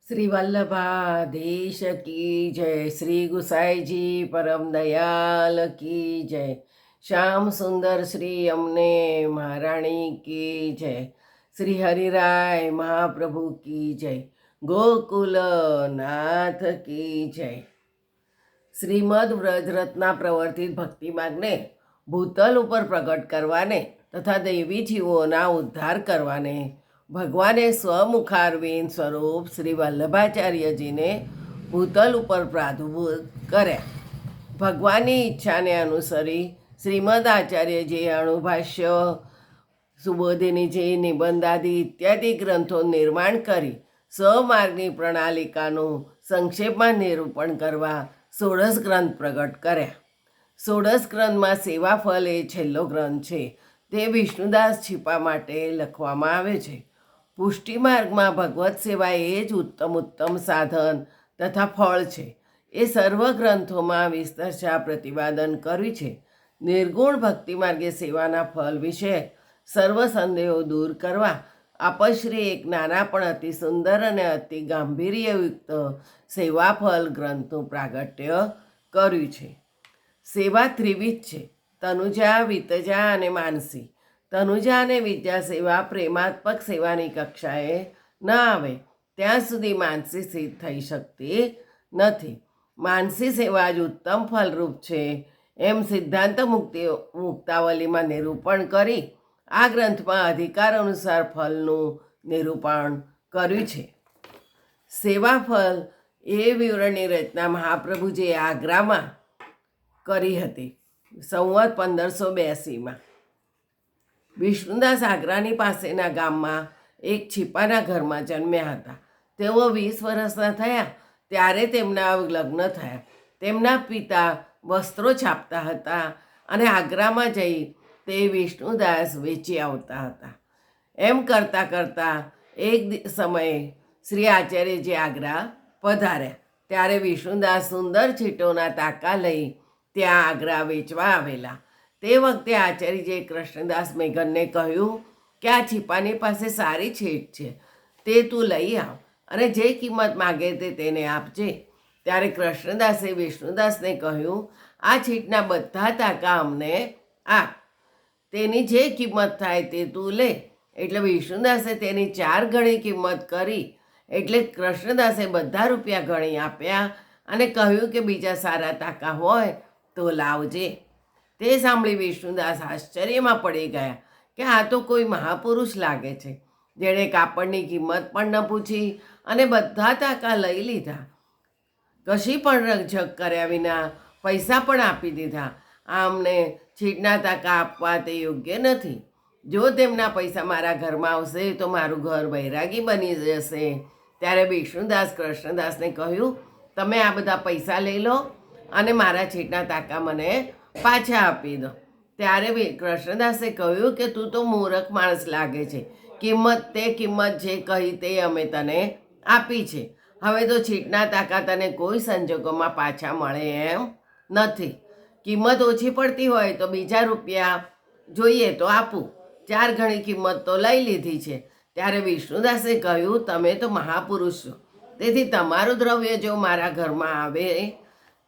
શ્રી વલ્લભાધીશ કી જય, શ્રી ગુસાઈજી પરમ દયાલ કી જય, શ્યામ સુંદર શ્રી અમને મહારાણી કી જય, શ્રી હરિરાય મહાપ્રભુ કી જય, ગોકુલ નાથ કી જય. શ્રીમદ વ્રજરત્ના પ્રવર્તિત ભક્તિ માર્ગને ભૂતલ ઉપર પ્રગટ કરવાને તથા દૈવી જીવોના ઉદ્ધાર કરવાને ભગવાને સ્વમુખારવિંદ સ્વરૂપ શ્રી વલ્લભાચાર્યજીને ભૂતલ ઉપર પ્રાદુર્ભૂત કર્યા. ભગવાનની ઈચ્છાને અનુસરી શ્રીમદ આચાર્યજીએ અણુભાષ્ય, સુબોધિનીજી, નિબંધાદિ ઇત્યાદિ ગ્રંથો નિર્માણ કરી સ્વમાર્ગની પ્રણાલિકાનું સંક્ષેપમાં નિરૂપણ કરવા 16 ગ્રંથ પ્રગટ કર્યા. 16 ગ્રંથમાં સેવાફલ એ છેલ્લો ગ્રંથ છે. તે વિષ્ણુદાસ છીપા માટે લખવામાં આવે છે. પુષ્ટિ માર્ગમાં ભગવત સેવા એ જ ઉત્તમ સાધન તથા ફળ છે. એ સર્વ ગ્રંથોમાં વિસ્તરશા પ્રતિપાદન કર્યું છે. નિર્ગુણ ભક્તિ માર્ગે સેવાના ફળ વિશે સર્વ સંદેહો દૂર કરવા આપશ્રી એક નાના પણ અતિ સુંદર અને અતિ ગાંભીર્યયુક્ત સેવાફલ ગ્રંથનું પ્રાગટ્ય કર્યું છે. સેવા ત્રિવિધ છે: તનુજા, વિતજા અને માનસી. તનુજા અને વિદ્યા સેવા પ્રેમાત્મક સેવાની કક્ષાએ ન આવે ત્યાં સુધી માનસી સિદ્ધ થઈ શકતી નથી. માનસી સેવા જ ઉત્તમ ફલરૂપ છે એમ સિદ્ધાંત મુક્તાવલીમાં નિરૂપણ કરી આ ગ્રંથમાં અધિકાર અનુસાર ફલનું નિરૂપણ કર્યું છે. સેવાફલ એ વિવરણની રચના મહાપ્રભુજીએ આગ્રામાં કરી હતી સંવત 1582માં. વિષ્ણુદાસ આગ્રાની પાસેના ગામમાં એક છીપાના ઘરમાં જન્મ્યા હતા. તેઓ 20 વર્ષના થયા ત્યારે તેમના લગ્ન થયા. તેમના પિતા વસ્ત્રો છાપતા હતા અને આગ્રામાં જઈ તે વિષ્ણુદાસ વેચી આવતા હતા. એમ કરતાં કરતાં એક સમયે શ્રી આચાર્યજી આગ્રા પધાર્યા. ત્યારે વિષ્ણુદાસ સુંદર છીટોના તાકા લઈ ત્યાં આગ્રા વેચવા આવેલા. તે વખતે આચાર્યજીએ કૃષ્ણદાસ મેઘનને કહ્યું કે આ છીપાની પાસે સારી છીટ છે, તે તું લઈ આવ અને જે કિંમત માગે તે તેને આપજે. ત્યારે કૃષ્ણદાસે વિષ્ણુદાસને કહ્યું, આ છીટના બધા તાકા અમને આપ, તેની જે કિંમત થાય તે તું લે. એટલે વિષ્ણુદાસે તેની 4 ગણી કિંમત કરી. એટલે કૃષ્ણદાસે બધા રૂપિયા ગણી આપ્યા અને કહ્યું કે બીજા સારા તાકા હોય તો લાવજે. તે સાંભળી વિષ્ણુદાસ આશ્ચર્યમાં પડી ગયા કે આ તો કોઈ મહાપુરુષ લાગે છે, જેણે કાપડની કિંમત પણ ન પૂછી અને બધા તાકા લઈ લીધા. કશી પણ રકઝક કર્યા વિના પૈસા પણ આપી દીધા. આમને છીટના તાકા આપવા તે યોગ્ય નથી. જો તેમના પૈસા મારા ઘરમાં આવશે તો મારું ઘર વૈરાગી બની જશે. ત્યારે વિષ્ણુદાસ કૃષ્ણદાસને કહ્યું, તમે આ બધા પૈસા લઈ લો અને મારા છીટના તાકા મને પાછા આપી દો. ત્યારે કૃષ્ણદાસે કહ્યું કે તું તો મૂરખ માણસ લાગે છે. કિંમત જે કહી તે અમે તને આપી છે. હવે તો છીટના તાકા તને કોઈ સંજોગોમાં પાછા મળે એમ નથી. કિંમત ઓછી પડતી હોય તો બીજા રૂપિયા જોઈએ તો આપું. 4 ગણી કિંમત તો લઈ લીધી છે. ત્યારે વિષ્ણુદાસે કહ્યું, તમે તો મહાપુરુષ છો, તેથી તમારું દ્રવ્ય જો મારા ઘરમાં આવે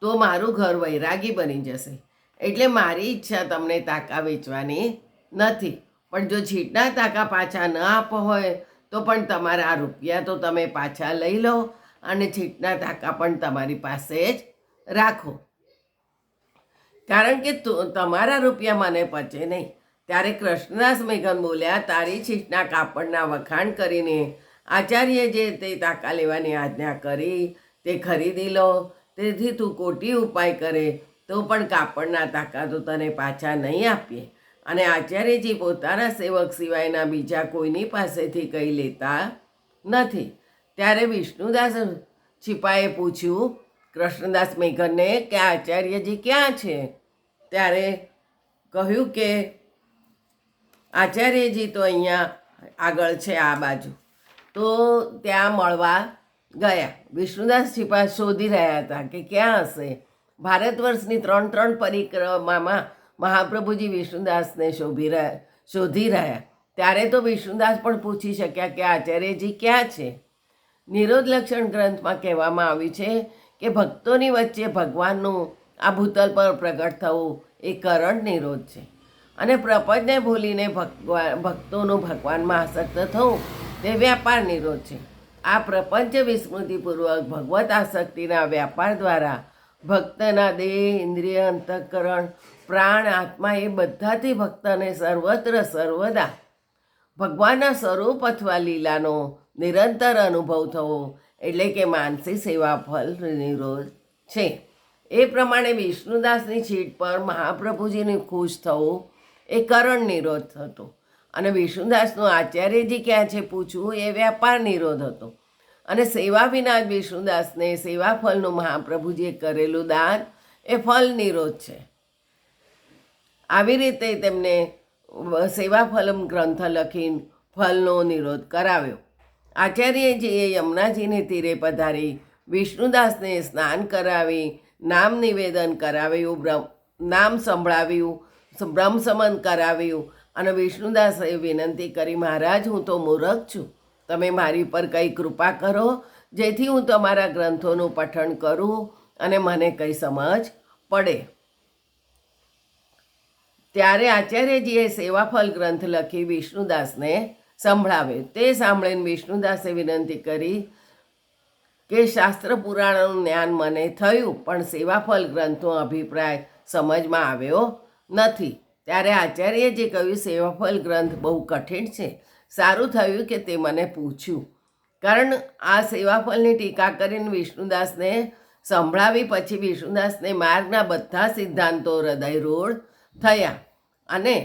તો મારું ઘર વૈરાગી બની જશે. એટલે મારી ઈચ્છા તમને તાકા વેચવાની નથી. પણ જો છીટના તાકા પાછા ન આપો હોય તો પણ તમારા રૂપિયા તો તમે પાછા લઈ લો અને છીટના તાકા પણ તમારી પાસે જ રાખો, કારણ કે તમારા રૂપિયા મને પચે નહીં. ત્યારે કૃષ્ણદાસ મેઘન બોલ્યા, તારી છીટના કાપડના વખાણ કરીને આચાર્ય જે તે તાકા લેવાની આજ્ઞા કરી તે ખરીદી લો. તેથી તું કોટી ઉપાય કરે તો પણ કાપડના તાકા તો તને પાછા નહીં આપીએ. અને આચાર્યજી પોતાના સેવક સિવાયના બીજા કોઈની પાસેથી કંઈ લેતા નથી. ત્યારે વિષ્ણુદાસ છીપાએ પૂછ્યું કૃષ્ણદાસ મેઘનને કે આચાર્યજી ક્યાં છે? ત્યારે કહ્યું કે આચાર્યજી તો અહીંયા આગળ છે, આ બાજુ. તો ત્યાં મળવા ગયા. વિષ્ણુદાસ છીપા શોધી રહ્યા હતા કે ક્યાં હશે. ભારત વર્ષની 3 પરિક્રમામાં મહાપ્રભુજી વિષ્ણુદાસને શોધી રહ્યા. ત્યારે તો વિષ્ણુદાસ પણ પૂછી શક્યા કે આચાર્યજી ક્યાં છે. નિરોધ લક્ષણ ગ્રંથમાં કહેવામાં આવ્યું છે કે ભક્તોની વચ્ચે ભગવાનનું આ ભૂતલ પર પ્રગટ થવું એ કરણ નિરોધ છે, અને પ્રપંચને ભૂલીને ભક્તોનું ભગવાનમાં આસક્ત થવું તે વ્યાપાર નિરોધ છે. આ પ્રપંચ વિસ્મૃતિપૂર્વક ભગવત આસક્તિના વ્યાપાર દ્વારા ભક્તના દેહ, ઇન્દ્રિય, અંતઃકરણ, પ્રાણ, આત્મા એ બધાથી ભક્તને સર્વત્ર સર્વદા ભગવાનના સ્વરૂપ અથવા લીલાનો નિરંતર અનુભવ થવો એટલે કે માનસી સેવા ફલ નિરોધ છે. એ પ્રમાણે વિષ્ણુદાસની સીટ પર મહાપ્રભુજીને ખુશ થવું એ કરણ નિરોધ હતો, અને વિષ્ણુદાસનું આચાર્યજી ક્યાં છે પૂછવું એ વ્યાપાર નિરોધ હતો, અને સેવા વિના જ વિષ્ણુદાસને સેવા ફલનું મહાપ્રભુજીએ કરેલું દાન એ ફલ નિરોધ છે. આવી રીતે તેમને સેવા ફલમ ગ્રંથ લખીને ફલનો નિરોધ કરાવ્યો. આચાર્યજીએ યમુનાજીને તીરે પધારી વિષ્ણુદાસને સ્નાન કરાવી, નામ નિવેદન કરાવ્યું, નામ સંભળાવ્યું, બ્રહ્મસમન કરાવ્યું, અને વિષ્ણુદાસે વિનંતી કરી, મહારાજ, હું તો મૂરખ છું, તમે મારી પર કંઈ કૃપા કરો જેથી હું તમારા ગ્રંથોનું પઠન કરું અને મને કંઈ સમજ પડે. ત્યારે આચાર્યજીએ સેવાફલ ગ્રંથ લખી વિષ્ણુદાસને સંભળાવ્યો. તે સાંભળીને વિષ્ણુદાસે વિનંતી કરી કે શાસ્ત્ર પુરાણોનું જ્ઞાન મને થયું, પણ સેવાફલ ગ્રંથનો અભિપ્રાય સમજમાં આવ્યો નથી. ત્યારે આચાર્યજી કહ્યું, સેવાફલ ગ્રંથ બહુ કઠિન છે, સારું થયું કે તે મને પૂછ્યું. કારણ આ સેવાફલની ટીકા કરીને વિષ્ણુદાસને સંભળાવી પછી વિષ્ણુદાસને માર્ગના બધા સિદ્ધાંતો હૃદયરૂઢ થયા અને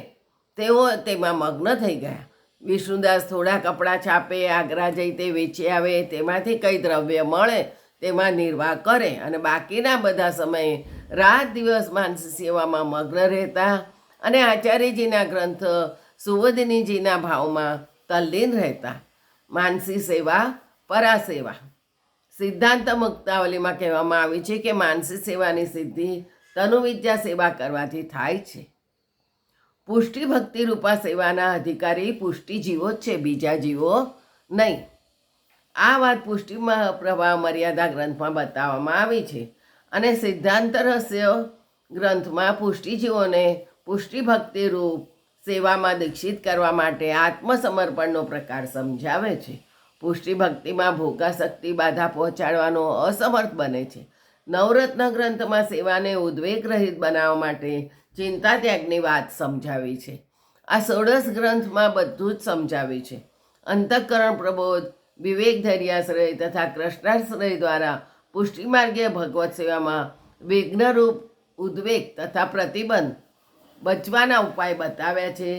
તેઓ તેમાં મગ્ન થઈ ગયા. વિષ્ણુદાસ થોડા કપડાં છાપે, આગ્રા જઈ તે વેચી આવે, તેમાંથી કંઈ દ્રવ્ય મળે તેમાં નિર્વાહ કરે, અને બાકીના બધા સમયે રાત દિવસ માનસી સેવામાં મગ્ન રહેતા અને આચાર્યજીના ગ્રંથ સુવદનીજીના ભાવમાં તલ્લીન રહેતા. માનસી સેવા પરાસેવા. સિદ્ધાંત મુક્તાવલીમાં કહેવામાં આવ્યું છે કે માનસી સેવાની સિદ્ધિ તનુવિદ્યા સેવા કરવાથી થાય છે. પુષ્ટિ ભક્તિ રૂપા સેવાના અધિકારી પુષ્ટિ જીવો જ છે, બીજા જીવો નહીં. આ વાત પુષ્ટિમાં પ્રવાહ મર્યાદા ગ્રંથમાં બતાવવામાં આવી છે, અને સિદ્ધાંત રહસ્ય ગ્રંથમાં પુષ્ટિજીવોને પુષ્ટિ ભક્તિ રૂપ સેવામાં દીક્ષિત કરવા માટે આત્મસમર્પણનો પ્રકાર સમજાવે છે. પુષ્ટિ ભક્તિમાં ભોગાશક્તિ બાધા પહોંચાડવાનો અસમર્થ બને છે. નવરત્ન ગ્રંથમાં સેવાને ઉદ્વેગ રહિત બનાવવા માટે ચિંતા ત્યાગની વાત સમજાવી છે. આ 16 ગ્રંથમાં બધું જ સમજાવ્યું છે. અંતઃકરણ પ્રબોધ, વિવેક ધૈર્યાશ્રય તથા કૃષ્ણાશ્રય દ્વારા પુષ્ટિમાર્ગીય ભગવત સેવામાં વિઘ્નરૂપ ઉદ્વેગ તથા પ્રતિબંધ બચવાના ઉપાય બતાવ્યા છે.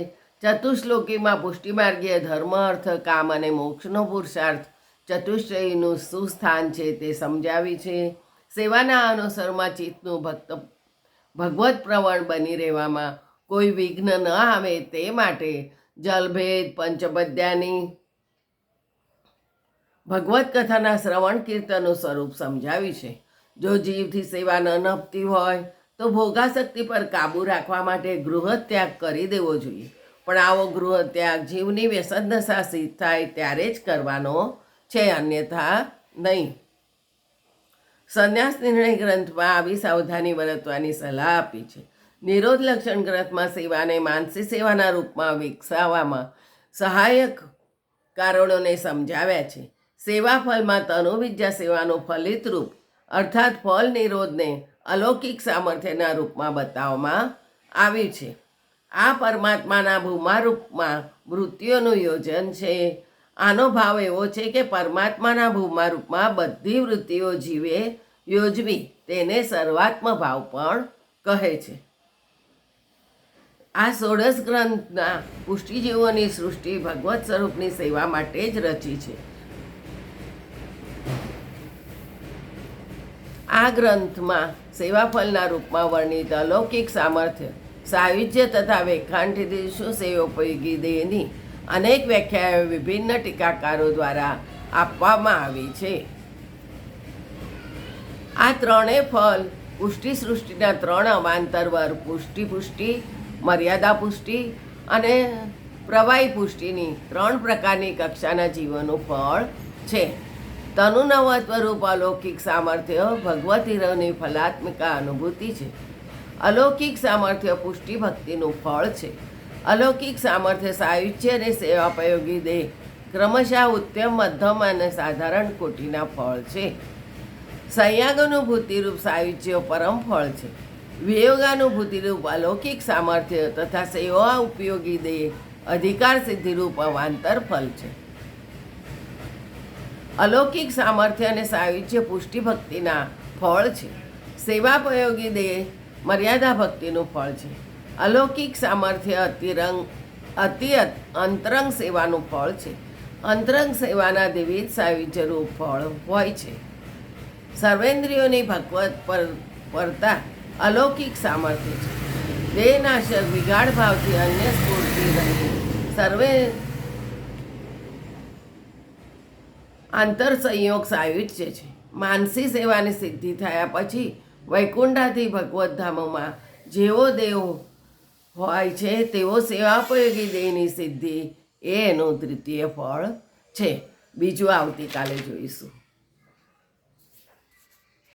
ચતુશ્લોકીમાં પુષ્ટિમાર્ગીય ધર્મ, અર્થ, કામ અને મોક્ષનો પુરુષાર્થ ચતુશ્રયનું શું સ્થાન છે તે સમજાવી છે. સેવાના અનુસરમાં ચિત્તનું ભગવત પ્રવણ બની રહેવામાં કોઈ વિઘ્ન ન આવે તે માટે જલભેદ, પંચપદ્યાની ભગવત કથાના શ્રવણ કીર્તનનું સ્વરૂપ સમજાવ્યું છે. જો જીવથી સેવા ન નપતી હોય તો ભોગાશક્તિ પર કાબૂ રાખવા માટે ગૃહત્યાગ કરી દેવો જોઈએ, પણ આવો ગૃહત્યાગ જીવની વ્યસનદશા સિદ્ધ થાય ત્યારે જ કરવાનો છે, અન્યથા નહીં. સંન્યાસ નિર્ણય ગ્રંથમાં આવી સાવધાની વર્તવાની સલાહ આપી છે. નિરોધ લક્ષણ ગ્રંથમાં સેવાને માનસી સેવાના રૂપમાં વિકસાવવામાં સહાયક કારણોને સમજાવ્યા છે. સેવા ફલમાં તનુવિદ્યા સેવાનું ફલિત રૂપ અર્થાત ફલ નિરોધને અલૌકિક સામર્થ્યના રૂપમાં બતાવવામાં આવ્યું છે. આ પરમાત્માના ભૂમા રૂપમાં વૃત્તિઓનું યોજન છે. આનો ભાવ એવો છે કે પરમાત્માના ભૂમા રૂપમાં બધી વૃત્તિઓ જીવે યોજવી તેને સર્વાત્મ ભાવ પણ કહે છે. આ 16 ગ્રંથના પુષ્ટિજીવોની સૃષ્ટિ ભગવત સ્વરૂપની સેવા માટે જ રચી છે. આ ગ્રંથમાં સેવાફલના રૂપમાં વર્ણિત અલૌકિક સામર્થ્ય, સાયુજ્ય તથા વેખાંઠથી શું સેવોપયોગી દેહની અનેક વ્યાખ્યાઓ વિભિન્ન ટીકાકારો દ્વારા આપવામાં આવી છે. આ ત્રણેય ફલ પુષ્ટિ સૃષ્ટિના 3 અવાંતર વર્ગ પુષ્ટિ, મર્યાદા પુષ્ટિ અને પ્રવાહી પુષ્ટિની 3 પ્રકારની કક્ષાના જીવોનું ફળ છે. તનુનવ સ્વરૂપ અલૌકિક સામર્થ્ય ભગવતીની ફલાત્મિકા અનુભૂતિ છે. અલૌકિક સામર્થ્ય પુષ્ટિ ભક્તિનું ફળ છે. અલૌકિક સામર્થ્ય સાયુજ્ય અને સેવાપયોગી દેહ ક્રમશઃ ઉત્તમ મધ્યમ અને સાધારણ કોટીના ફળ છે. સંયાગાનુભૂતિરૂપ સાયુજ્ય પરમ ફળ છે. વિયોગાનુભૂતિરૂપ અલૌકિક સામર્થ્ય તથા સેવા ઉપયોગી દેહ અધિકાર સિદ્ધિરૂપ અવાંતર ફલ છે. અલૌકિક સામર્થ્ય અને સાયુજ્ય પુષ્ટિ ભક્તિના ફળ છે. સેવાપયોગી દેહ મર્યાદા ભક્તિનું ફળ છે. અલૌકિક સામર્થ્ય અતિ અંતરંગ સેવાનું ફળ છે. અંતરંગ સેવાના વિવિધ સાયુજ્યરૂપ ફળ હોય છે. સર્વેન્દ્રિયોની ભગવત પરતા અલૌકિક સામર્થ્ય છે. દેહનાશક વિગાઢ ભાવથી અન્ય સ્ફૂર્તિ રહી સર્વે આંતરસંયોગ સાયુજ્ય છે. માનસી સેવાની સિદ્ધિ થયા પછી વૈકુંઠાથી ભગવત ધામોમાં જેવો દેહ હોય છે તેવો સેવાપયોગી દેહની સિદ્ધિ એ એનું તૃતીય ફળ છે. બીજું આવતીકાલે જોઈશું.